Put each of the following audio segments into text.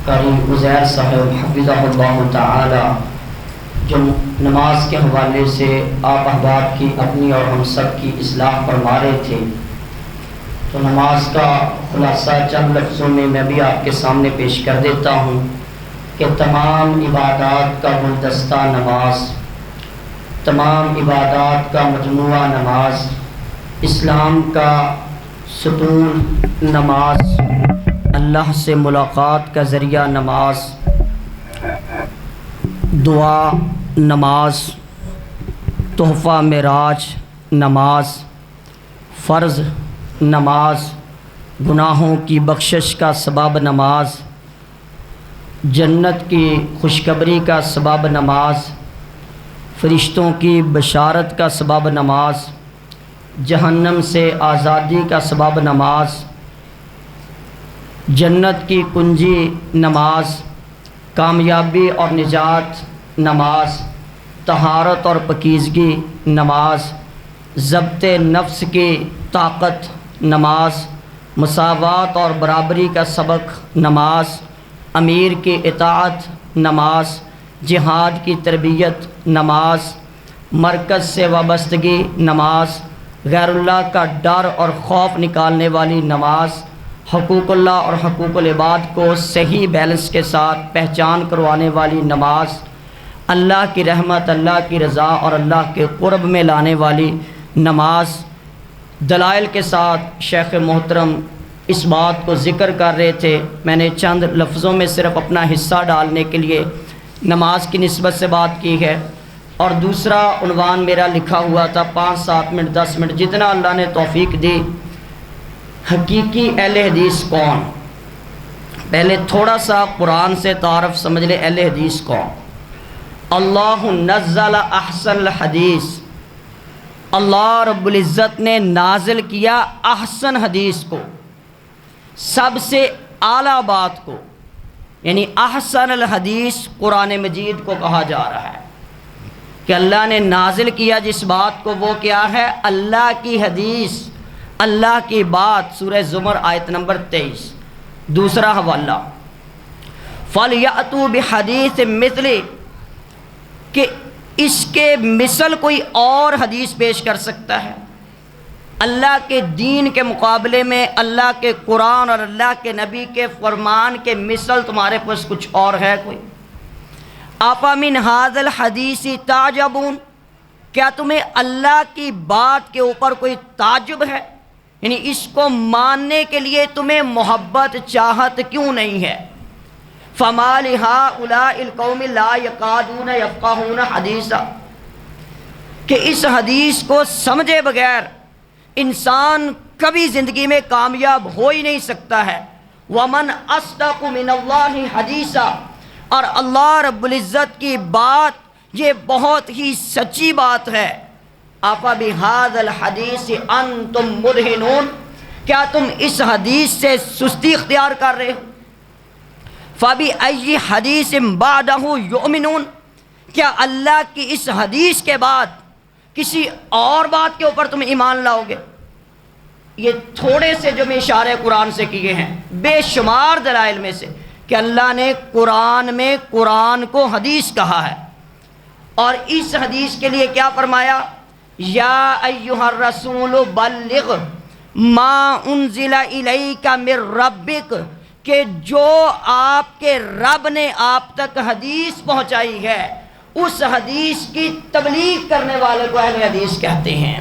قاری عزیر صاحب حفظہ اللہ تعالی جو نماز کے حوالے سے آپ احباب کی اپنی اور ہم سب کی اصلاح فرما رہے تھے، تو نماز کا خلاصہ چند لفظوں میں بھی آپ کے سامنے پیش کر دیتا ہوں کہ تمام عبادات کا گلدستہ نماز، تمام عبادات کا مجموعہ نماز، اسلام کا ستون نماز، اللہ سے ملاقات کا ذریعہ نماز، دعا نماز، تحفہ معراج نماز، فرض نماز، گناہوں کی بخشش کا سبب نماز، جنت کی خوشخبری کا سبب نماز، فرشتوں کی بشارت کا سبب نماز، جہنم سے آزادی کا سبب نماز، جنت کی کنجی نماز، کامیابی اور نجات نماز، طہارت اور پاکیزگی نماز، ضبط نفس کی طاقت نماز، مساوات اور برابری کا سبق نماز، امیر کی اطاعت نماز، جہاد کی تربیت نماز، مرکز سے وابستگی نماز، غیر اللہ کا ڈر اور خوف نکالنے والی نماز، حقوق اللہ اور حقوق العباد کو صحیح بیلنس کے ساتھ پہچان کروانے والی نماز، اللہ کی رحمت، اللہ کی رضا اور اللہ کے قرب میں لانے والی نماز۔ دلائل کے ساتھ شیخ محترم اس بات کو ذکر کر رہے تھے، میں نے چند لفظوں میں صرف اپنا حصہ ڈالنے کے لیے نماز کی نسبت سے بات کی ہے، اور دوسرا عنوان میرا لکھا ہوا تھا 5 7 منٹ 10 منٹ جتنا اللہ نے توفیق دی، حقیقی اہل حدیث کون۔ پہلے تھوڑا سا قرآن سے تعارف سمجھ لے، اہل حدیث کون۔ اللہ نزل احسن الحدیث، اللہ رب العزت نے نازل کیا احسن حدیث کو، سب سے اعلیٰ بات کو، یعنی احسن الحدیث قرآن مجید کو کہا جا رہا ہے کہ اللہ نے نازل کیا جس بات کو، وہ کیا ہے؟ اللہ کی حدیث، اللہ کی بات۔ سورہ زمر آیت نمبر 23۔ دوسرا حوالہ فَلْيَأْتُوا بِحَدِيثٍ مِثْلِهِ، کہ اس کے مثل کوئی اور حدیث پیش کر سکتا ہے؟ اللہ کے دین کے مقابلے میں اللہ کے قرآن اور اللہ کے نبی کے فرمان کے مثل تمہارے پاس کچھ اور ہے کوئی؟ أَفَمِنْ هَذَا الْحَدِيثِ تَعْجَبُونَ، کیا تمہیں اللہ کی بات کے اوپر کوئی تعجب ہے؟ یعنی اس کو ماننے کے لیے تمہیں محبت چاہت کیوں نہیں ہے؟ فَمَا لِهَٰؤُلَاءِ الْقَوْمِ لَا يَكَادُونَ يَفْقَهُونَ حَدِيثًا، کہ اس حدیث کو سمجھے بغیر انسان کبھی زندگی میں کامیاب ہو ہی نہیں سکتا ہے۔ وَمَنْ أَصْدَقُ مِنَ اللَّهِ حَدِيثًا، اور اللہ رب العزت کی بات یہ بہت ہی سچی بات ہے۔ أَفَبِهَٰذَا الْحَدِيثِ أَنْتُمْ مُدْهِنُونَ، کیا تم اس حدیث سے سستی اختیار کر رہے ہو؟ فَبِأَيِّ حَدِيثٍ بَعْدَهُ يُؤْمِنُونَ، کیا اللہ کی اس حدیث کے بعد کسی اور بات کے اوپر تم ایمان لاؤ گے؟ یہ تھوڑے سے جو میں اشارے قرآن سے کیے ہیں، بے شمار دلائل میں سے کہ اللہ نے قرآن میں قرآن کو حدیث کہا ہے، اور اس حدیث کے لیے کیا فرمایا؟ یا ایھا الرسول بلغ ما انزل الیک من ربک، کہ جو آپ کے رب نے آپ تک حدیث پہنچائی ہے اس حدیث کی تبلیغ کرنے والے کو اہل حدیث کہتے ہیں۔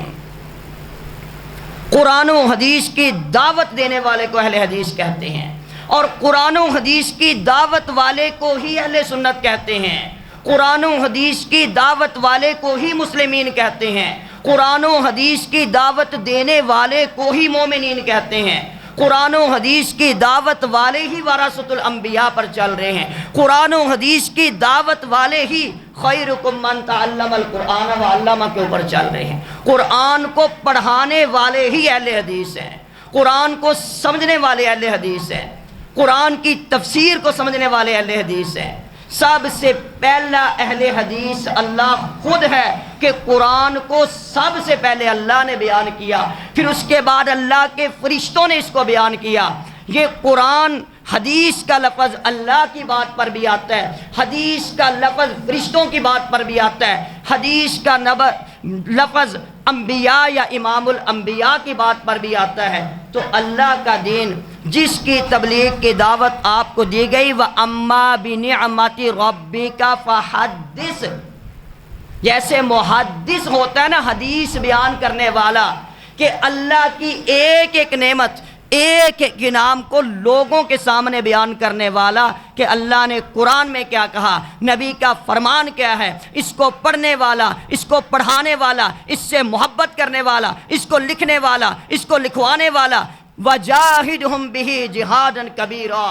قرآن و حدیث کی دعوت دینے والے کو اہل حدیث کہتے ہیں، اور قرآن و حدیث کی دعوت والے کو ہی اہل سنت کہتے ہیں، قرآن و حدیث کی دعوت والے کو ہی مسلمین کہتے ہیں، قرآن و حدیث کی دعوت دینے والے کو ہی مومنین کہتے ہیں، قرآن و حدیث کی دعوت والے ہی ورثۃ الانبیاء پر چل رہے ہیں، قرآن و حدیث کی دعوت والے ہی خیرکم من تعلم القرآن وعلمہ کے اوپر چل رہے ہیں، قرآن کو پڑھانے والے ہی اہل حدیث ہیں، قرآن کو سمجھنے والے اہل حدیث ہیں، قرآن کی تفسیر کو سمجھنے والے اہل حدیث ہیں۔ سب سے پہلا اہل حدیث اللہ خود ہے کہ قرآن کو سب سے پہلے اللہ نے بیان کیا، پھر اس کے بعد اللہ کے فرشتوں نے اس کو بیان کیا۔ یہ قرآن حدیث کا لفظ اللہ کی بات پر بھی آتا ہے، حدیث کا لفظ فرشتوں کی بات پر بھی آتا ہے، حدیث کا لفظ انبیاء یا امام الانبیاء کی بات پر بھی آتا ہے۔ تو اللہ کا دین جس کی تبلیغ کی دعوت آپ کو دی گئی، وَأَمَّا بِنِعْمَةِ رَبِّكَ فَحَدِّثْ، جیسے محدث ہوتا ہے نا حدیث بیان کرنے والا، کہ اللہ کی ایک ایک نعمت، ایک ایک انعام کو لوگوں کے سامنے بیان کرنے والا، کہ اللہ نے قرآن میں کیا کہا، نبی کا فرمان کیا ہے، اس کو پڑھنے والا، اس کو پڑھانے والا، اس سے محبت کرنے والا، اس کو لکھنے والا، اس کو لکھوانے والا، وَجَاهِدْهُمْ بِهِ جِهَادًا كَبِيرًا۔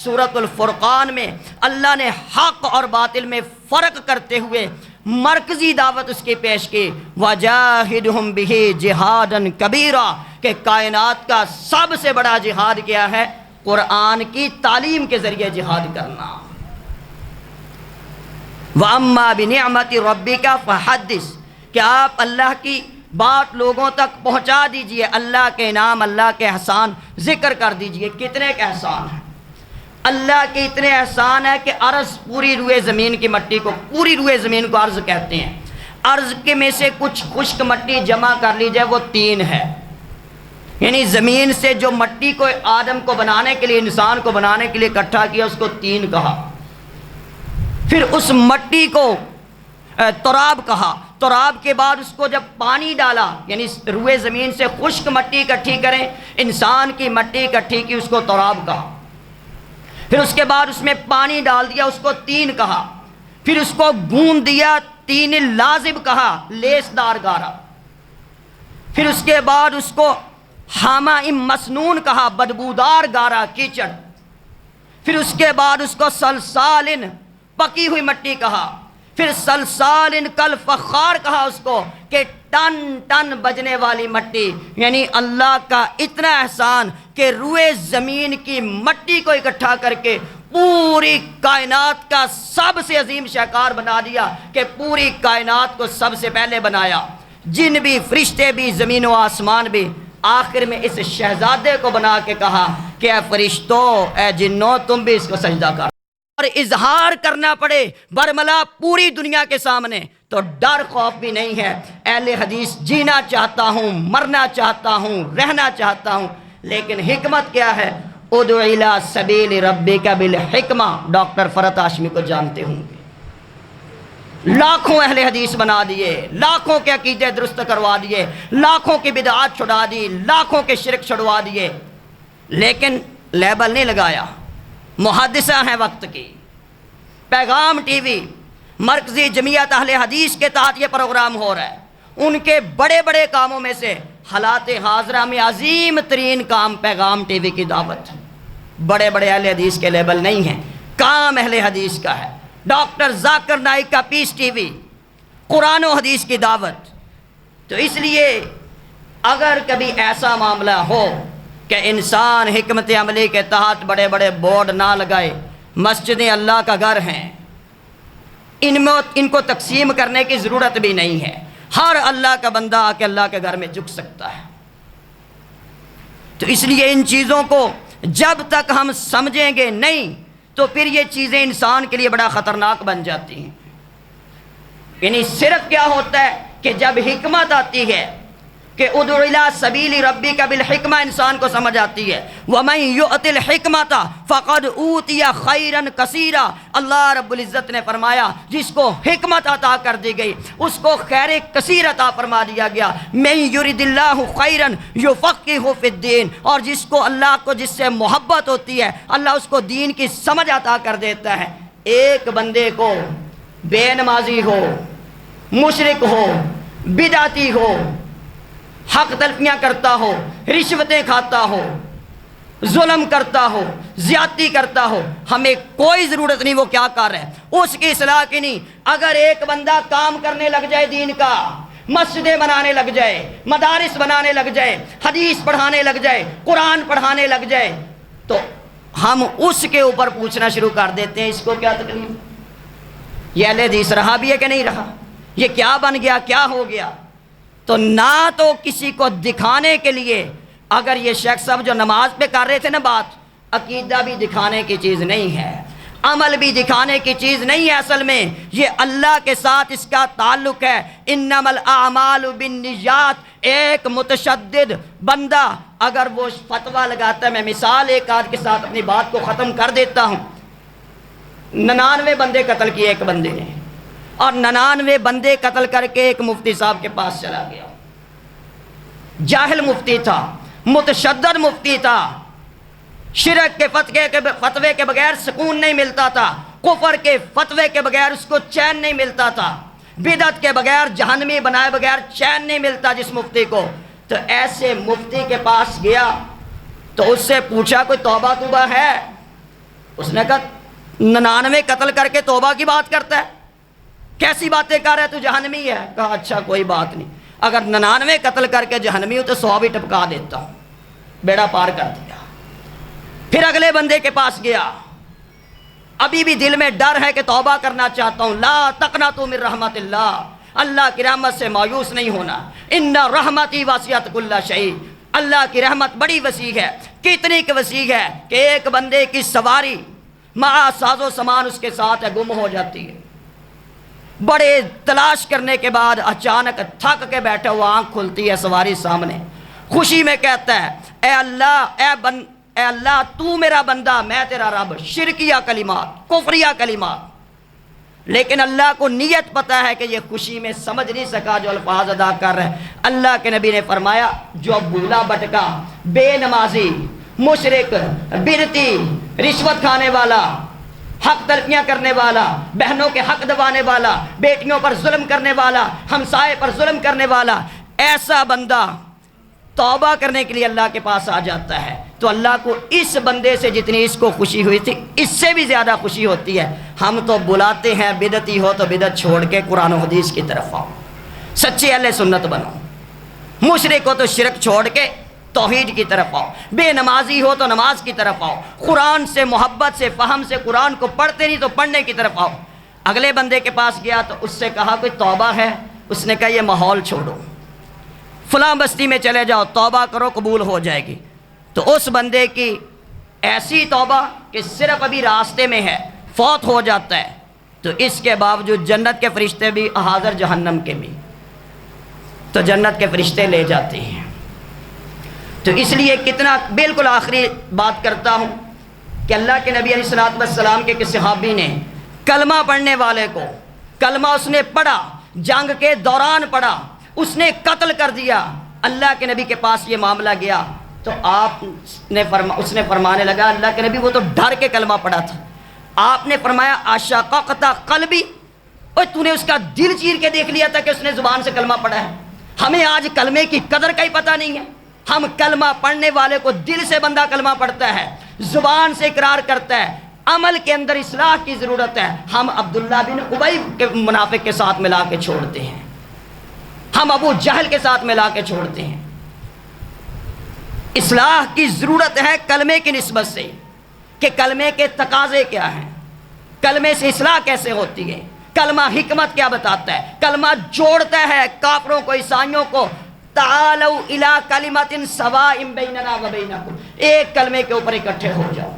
سورۃ الفرقان میں اللہ نے حق اور باطل میں فرق کرتے ہوئے مرکزی دعوت اس کی پیش کی، وَجَاهِدْهُمْ بِهِ جِهَادًا كَبِيرًا، کہ کائنات کا سب سے بڑا جہاد کیا ہے؟ قرآن کی تعلیم کے ذریعے جہاد کرنا۔ وَأَمَّا بِنِعْمَةِ رَبِّكَ فَحَدِّثْ، کہ آپ اللہ کی بات لوگوں تک پہنچا دیجئے، اللہ کے انعام، اللہ کے احسان ذکر کر دیجئے۔ کتنے کے احسان ہیں؟ اللہ کے اتنے احسان ہے کہ ارض، پوری روئے زمین کی مٹی کو، پوری روئے زمین کو ارض کہتے ہیں، ارض کے میں سے کچھ خشک مٹی جمع کر لی جائے وہ 3 ہے، یعنی زمین سے جو مٹی کو آدم کو بنانے کے لیے، انسان کو بنانے کے لیے اکٹھا کیا، اس کو 3 کہا۔ پھر اس مٹی کو تراب کہا، تراب کے بعد اس کو جب پانی ڈالا، یعنی روئے زمین سے خشک مٹی اکٹھی کریں، انسان کی مٹی اکٹھی کی، اس کو تراب کہا۔ پھر اس کے بعد اس میں پانی ڈال دیا، اس کو 3 کہا۔ پھر اس کو گوندھ دیا، 3 لازب کہا، لیس دار گارا۔ پھر اس کے بعد اس کو حامہ مسنون کہا، بدبودار گارا، کیچڑ۔ پھر اس کے بعد اس کو سلسالن، پکی ہوئی مٹی کہا۔ پھر سلسالن کل فخار کہا اس کو، کہ ٹن ٹن بجنے والی مٹی، یعنی اللہ کا اتنا احسان کہ روئے زمین کی مٹی کو اکٹھا کر کے پوری کائنات کا سب سے عظیم شاہکار بنا دیا، کہ پوری کائنات کو سب سے پہلے بنایا، جن بھی، فرشتے بھی، زمین و آسمان بھی۔ آخر میں اس شہزادے کو بنا کے کہا کہ اے فرشتوں، اے جنوں، تم بھی اس کو سجدہ کر، اور اظہار کرنا پڑے برملا پوری دنیا کے سامنے تو ڈر خوف بھی نہیں ہے۔ اہل حدیث جینا چاہتا ہوں، مرنا چاہتا ہوں، رہنا چاہتا ہوں، لیکن حکمت کیا ہے؟ ادعو الی سبیل ربک بالحکمہ، ڈاکٹر فرحت ہاشمی کو جانتے ہوں گے، لاکھوں اہل حدیث بنا دیے، لاکھوں کے عقیدے درست کروا دیے، لاکھوں کی بدعات چھڑا دی، لاکھوں کے شرک چھڑوا دیے، لیکن لیبل نہیں لگایا۔ محدثہ ہیں وقت کی، پیغام ٹی وی، مرکزی جمعیت اہل حدیث کے تحت یہ پروگرام ہو رہا ہے، ان کے بڑے بڑے کاموں میں سے حالات حاضرہ میں عظیم ترین کام پیغام ٹی وی کی دعوت۔ بڑے بڑے اہل حدیث کے لیبل نہیں ہیں، کام اہل حدیث کا ہے۔ ڈاکٹر ذاکر نائک کا پیس ٹی وی، قرآن و حدیث کی دعوت۔ تو اس لیے اگر کبھی ایسا معاملہ ہو کہ انسان حکمت عملی کے تحت بڑے بڑے بورڈ نہ لگائے، مسجدیں اللہ کا گھر ہیں، ان کو تقسیم کرنے کی ضرورت بھی نہیں ہے، ہر اللہ کا بندہ آ کے اللہ کے گھر میں جھک سکتا ہے۔ تو اس لیے ان چیزوں کو جب تک ہم سمجھیں گے نہیں تو پھر یہ چیزیں انسان کے لیے بڑا خطرناک بن جاتی ہیں۔ یعنی صرف کیا ہوتا ہے کہ جب حکمت آتی ہے کہ ادعو الی سبیل ربک بالحکمہ، انسان کو سمجھ آتی ہے، وَمَن یؤت الحکمۃ فقد اوتی خیرا کثیرا، اللہ رب العزت نے فرمایا جس کو حکمت عطا کر دی گئی اس کو خیر کثیر عطا فرما دیا گیا۔ من یرد اللہ خیرا یفقہہ فی الدین، اور جس کو اللہ کو جس سے محبت ہوتی ہے اللہ اس کو دین کی سمجھ عطا کر دیتا ہے۔ ایک بندے کو بے نمازی ہو، مشرک ہو، بدعتی ہو، حق تلفیاں کرتا ہو، رشوتیں کھاتا ہو، ظلم کرتا ہو، زیادتی کرتا ہو، ہمیں کوئی ضرورت نہیں وہ کیا کر رہا ہے، اس کی اصلاح کی نہیں۔ اگر ایک بندہ کام کرنے لگ جائے دین کا، مسجدیں بنانے لگ جائے، مدارس بنانے لگ جائے، حدیث پڑھانے لگ جائے، قرآن پڑھانے لگ جائے، تو ہم اس کے اوپر پوچھنا شروع کر دیتے ہیں اس کو کیا تکلیف، یہ اہل حدیث رہا بھی ہے کہ نہیں رہا، یہ کیا بن گیا، کیا ہو گیا۔ تو نہ تو کسی کو دکھانے کے لیے، اگر یہ شیخ صاحب جو نماز پہ کر رہے تھے نا بات، عقیدہ بھی دکھانے کی چیز نہیں ہے، عمل بھی دکھانے کی چیز نہیں ہے، اصل میں یہ اللہ کے ساتھ اس کا تعلق ہے۔ انما الاعمال بالنیات۔ ایک متشدد بندہ اگر وہ فتویٰ لگاتا ہے، میں مثال ایک آدھ کے ساتھ اپنی بات کو ختم کر دیتا ہوں۔ 99 بندے قتل کیے ایک بندے نے، اور 99 بندے قتل کر کے ایک مفتی صاحب کے پاس چلا گیا۔ جاہل مفتی تھا، متشدد مفتی تھا، شرک کے فتوے کے بغیر سکون نہیں ملتا تھا، کفر کے فتوے کے بغیر اس کو چین نہیں ملتا تھا، بدعت کے بغیر جہنمی بنائے بغیر چین نہیں ملتا جس مفتی کو۔ تو ایسے مفتی کے پاس گیا تو اس سے پوچھا کوئی توبہ توبہ ہے؟ اس نے کہا 99 قتل کر کے توبہ کی بات کرتا ہے، کیسی باتیں کر رہا ہے تو جہنمی ہے۔ کہا اچھا کوئی بات نہیں، اگر 99 قتل کر کے جہنمی ہو تو 100 بھی ٹپکا دیتا ہوں۔ بیڑا پار کر دیا۔ پھر اگلے بندے کے پاس گیا، ابھی بھی دل میں ڈر ہے کہ توبہ کرنا چاہتا ہوں۔ لا تقنطوا من رحمت اللہ، اللہ کی رحمت سے مایوس نہیں ہونا۔ ان رحمتی وسعت کل شیء، اللہ کی رحمت بڑی وسیع ہے۔ کتنی کی وسیع ہے کہ ایک بندے کی سواری مع ساز و سامان اس کے ساتھ ہے، گم ہو جاتی ہے۔ بڑے تلاش کرنے کے بعد اچانک تھک کے بیٹھا ہوا آنکھ کھلتی ہے، سواری سامنے، خوشی میں کہتا ہے اے اللہ تو میرا بندہ میں تیرا رب۔ شرکیہ کلمات، کفریہ کلمات، لیکن اللہ کو نیت پتہ ہے کہ یہ خوشی میں سمجھ نہیں سکا جو الفاظ ادا کر رہے ہیں۔ اللہ کے نبی نے فرمایا جو بھولا بٹکا، بے نمازی، مشرک، بدعتی، رشوت کھانے والا، حق تلفیاں کرنے والا، بہنوں کے حق دبانے والا، بیٹیوں پر ظلم کرنے والا، ہمسائے پر ظلم کرنے والا، ایسا بندہ توبہ کرنے کے لیے اللہ کے پاس آ جاتا ہے تو اللہ کو اس بندے سے جتنی اس کو خوشی ہوئی تھی اس سے بھی زیادہ خوشی ہوتی ہے۔ ہم تو بلاتے ہیں بدعتی ہو تو بدعت چھوڑ کے قرآن و حدیث کی طرف آؤ، سچے اہل سنت بنو، مشرک ہو تو شرک چھوڑ کے توحید کی طرف آؤ، بے نمازی ہو تو نماز کی طرف آؤ، قرآن سے محبت سے فہم سے قرآن کو پڑھتے نہیں تو پڑھنے کی طرف آؤ۔ اگلے بندے کے پاس گیا تو اس سے کہا کوئی توبہ ہے؟ اس نے کہا یہ ماحول چھوڑو، فلاں بستی میں چلے جاؤ، توبہ کرو قبول ہو جائے گی۔ تو اس بندے کی ایسی توبہ کہ صرف ابھی راستے میں ہے، فوت ہو جاتا ہے، تو اس کے باوجود جنت کے فرشتے بھی حاضر جہنم کے بھی، تو جنت کے فرشتے لے جاتے ہیں۔ تو اس لیے کتنا، بالکل آخری بات کرتا ہوں کہ اللہ کے نبی علیہ الصلوۃ والسلام کے صحابی نے کلمہ پڑھنے والے کو، کلمہ اس نے پڑھا، جنگ کے دوران پڑھا، اس نے قتل کر دیا۔ اللہ کے نبی کے پاس یہ معاملہ گیا تو اس نے فرمانے لگا اللہ کے نبی وہ تو ڈر کے کلمہ پڑھا تھا۔ آپ نے فرمایا اشققت قلبی، اوہ تو نے اس کا دل چیر کے دیکھ لیا تھا کہ اس نے زبان سے کلمہ پڑھا ہے۔ ہمیں آج کلمے کی قدر کا ہی پتہ نہیں ہے۔ ہم کلمہ پڑھنے والے کو دل سے بندہ کلمہ پڑھتا ہے، زبان سے اقرار کرتا ہے، عمل کے اندر اصلاح کی ضرورت ہے۔ ہم عبداللہ بن ابی کے منافق کے ساتھ ملا کے چھوڑتے ہیں، ہم ابو جہل کے ساتھ ملا کے چھوڑتے ہیں۔ اصلاح کی ضرورت ہے کلمے کی نسبت سے کہ کلمے کے تقاضے کیا ہیں، کلمے سے اصلاح کیسے ہوتی ہے، کلمہ حکمت کیا بتاتا ہے، کلمہ جوڑتا ہے کافروں کو، عیسائیوں کو۔ تعالوا الی کلمۃ سواء بیننا و بینکم، ایک کلمے کے اوپر اکٹھے ہو جاؤ۔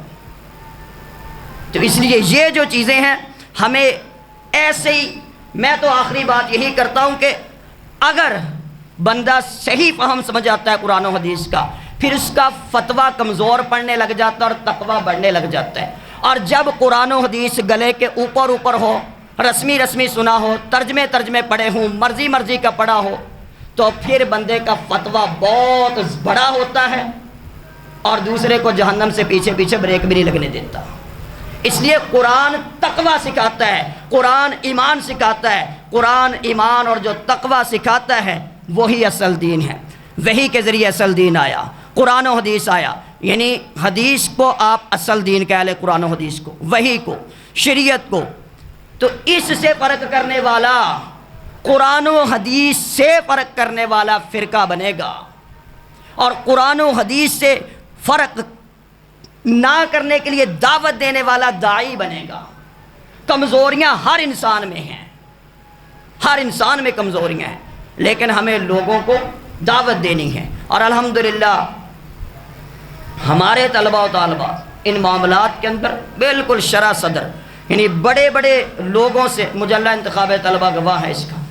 تو اس لیے یہ جو چیزیں ہیں ہمیں ایسے ہی، میں تو آخری بات یہی کرتا ہوں کہ اگر بندہ صحیح فہم سمجھ آتا ہے قرآن و حدیث کا، پھر اس کا فتویٰ کمزور پڑنے لگ جاتا ہے اور تقویٰ بڑھنے لگ جاتا ہے۔ اور جب قرآن و حدیث گلے کے اوپر ہو، رسمی سنا ہو، ترجمے پڑھے ہوں، مرضی کا پڑھا ہو، تو پھر بندے کا فتویٰ بہت بڑا ہوتا ہے اور دوسرے کو جہنم سے پیچھے بریک بھی نہیں لگنے دیتا۔ اس لیے قرآن تقویٰ سکھاتا ہے، قرآن ایمان سکھاتا ہے، قرآن ایمان اور جو تقویٰ سکھاتا ہے وہی اصل دین ہے۔ وحی کے ذریعے اصل دین آیا، قرآن و حدیث آیا، یعنی حدیث کو آپ اصل دین کہہ لیں، قرآن و حدیث کو، وحی کو، شریعت کو۔ تو اس سے فرق کرنے والا، قرآن و حدیث سے فرق کرنے والا فرقہ بنے گا، اور قرآن و حدیث سے فرق نہ کرنے کے لیے دعوت دینے والا داعی بنے گا۔ کمزوریاں ہر انسان میں ہیں، ہر انسان میں کمزوریاں ہیں، لیکن ہمیں لوگوں کو دعوت دینی ہے۔ اور الحمدللہ ہمارے طلباء و طالبات ان معاملات کے اندر بالکل شرح صدر، یعنی بڑے بڑے لوگوں سے مجلہ انتخاب طلبہ گواہ ہے اس کا،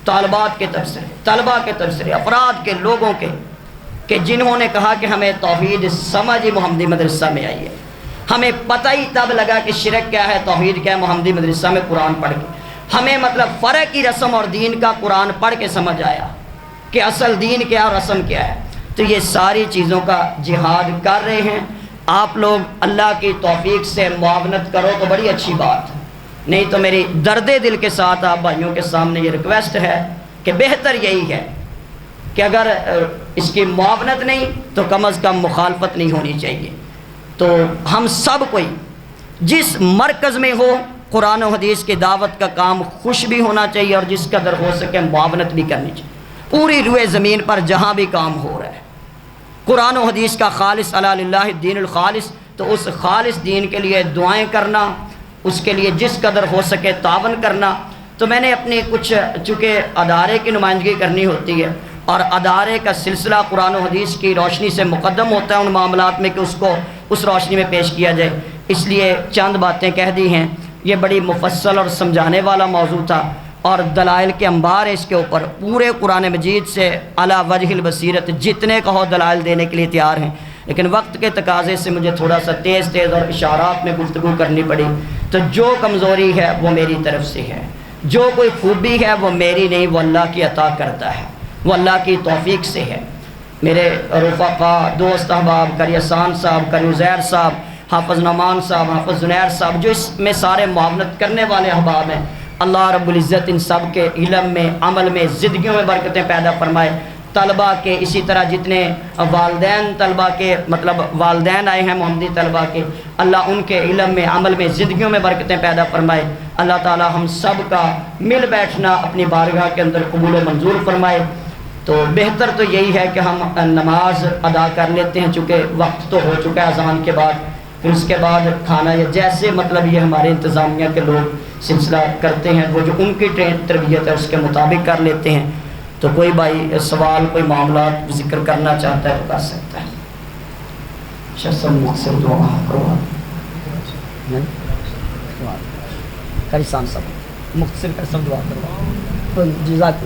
طالبات کے تبصرے، طلبہ کے تبصرے، افراد کے، لوگوں کے، کہ جنہوں نے کہا کہ ہمیں توحید سمجھ محمدی مدرسہ میں آئی ہے، ہمیں پتہ ہی تب لگا کہ شرک کیا ہے، توحید کیا ہے محمدی مدرسہ میں قرآن پڑھ کے، ہمیں مطلب فرق کی رسم اور دین کا قرآن پڑھ کے سمجھ آیا کہ اصل دین کیا اور رسم کیا ہے۔ تو یہ ساری چیزوں کا جہاد کر رہے ہیں آپ لوگ، اللہ کی توفیق سے معاونت کرو تو بڑی اچھی بات ہے، نہیں تو میری درد دل کے ساتھ آپ بھائیوں کے سامنے یہ ریکویسٹ ہے کہ بہتر یہی ہے کہ اگر اس کی معاونت نہیں تو کم از کم مخالفت نہیں ہونی چاہیے۔ تو ہم سب کوئی جس مرکز میں ہو قرآن و حدیث کی دعوت کا کام خوش بھی ہونا چاہیے، اور جس قدر ہو سکے معاونت بھی کرنی چاہیے، پوری روئے زمین پر جہاں بھی کام ہو رہا ہے قرآن و حدیث کا خالص علی للہ الدین الخالص، تو اس خالص دین کے لیے دعائیں کرنا، اس کے لیے جس قدر ہو سکے تعاون کرنا۔ تو میں نے اپنی کچھ چونکہ ادارے کی نمائندگی کرنی ہوتی ہے، اور ادارے کا سلسلہ قرآن و حدیث کی روشنی سے مقدم ہوتا ہے ان معاملات میں کہ اس کو اس روشنی میں پیش کیا جائے، اس لیے چند باتیں کہہ دی ہیں۔ یہ بڑی مفصل اور سمجھانے والا موضوع تھا، اور دلائل کے انبار ہے اس کے اوپر، پورے قرآن مجید سے علی وجہ البصیرت جتنے کہو دلائل دینے کے لیے تیار ہیں، لیکن وقت کے تقاضے سے مجھے تھوڑا سا تیز اور اشارات میں گفتگو کرنی پڑی۔ تو جو کمزوری ہے وہ میری طرف سے ہے، جو کوئی خوبی ہے وہ میری نہیں، وہ اللہ کی عطا کرتا ہے، وہ اللہ کی توفیق سے ہے۔ میرے رفقا، دوست احباب، قاری احسان صاحب، قاری عزیر صاحب، حافظ نعمان صاحب، حافظ زنیر صاحب، جو اس میں سارے معاونت کرنے والے احباب ہیں، اللہ رب العزت ان سب کے علم میں، عمل میں، زندگیوں میں برکتیں پیدا فرمائے۔ طلبہ کے اسی طرح جتنے والدین طلبہ کے مطلب والدین آئے ہیں محمدی طلبہ کے، اللہ ان کے علم میں، عمل میں، زندگیوں میں برکتیں پیدا فرمائے۔ اللہ تعالی ہم سب کا مل بیٹھنا اپنی بارگاہ کے اندر قبول و منظور فرمائے۔ تو بہتر تو یہی ہے کہ ہم نماز ادا کر لیتے ہیں، چونکہ وقت تو ہو چکا ہے اذان کے بعد، پھر اس کے بعد کھانا، یا جیسے مطلب یہ ہمارے انتظامیہ کے لوگ سلسلہ کرتے ہیں، وہ جو ان کی تربیت ہے اس کے مطابق کر لیتے ہیں۔ تو کوئی بھائی سوال، کوئی معاملات ذکر کرنا چاہتا ہے تو کر سکتا ہے۔ شخص مختصر دعا کروا قاری صاحب مختصر قسم دعا کروا۔ جزاک